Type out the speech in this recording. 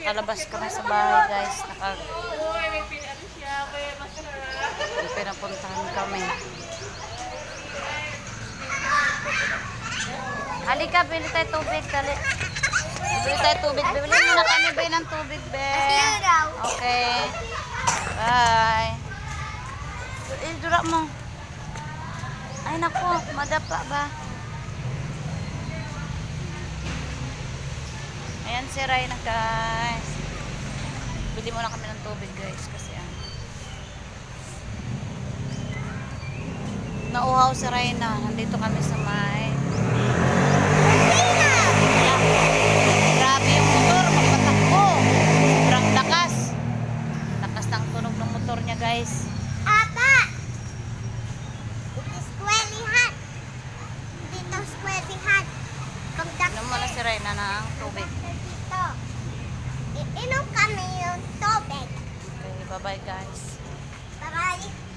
Nakalabas kami sa bahay, guys. May pinapuntahan kami. Halika, bili tayo tubig. Dali. Bili tayo tubig. Bili muna kami ng tubig, be. Okay. Bye. Dura mo. Ay, naku. Madapa ba? Ayan si Rayna, guys. Bili muna kami ng tubig, guys. Kasi nauhaw si Rayna. Nandito kami sa may grabe yung motor, magpatakbo. Sobrang lakas. Lakas ng tunog ng motor niya, guys. Apa! It's squirty hot. Dito squirty hot. Inom mo na si Rayna ng tubig. Dito. Iinom kami yung tubig. Okay, bye-bye, guys. Bye-bye.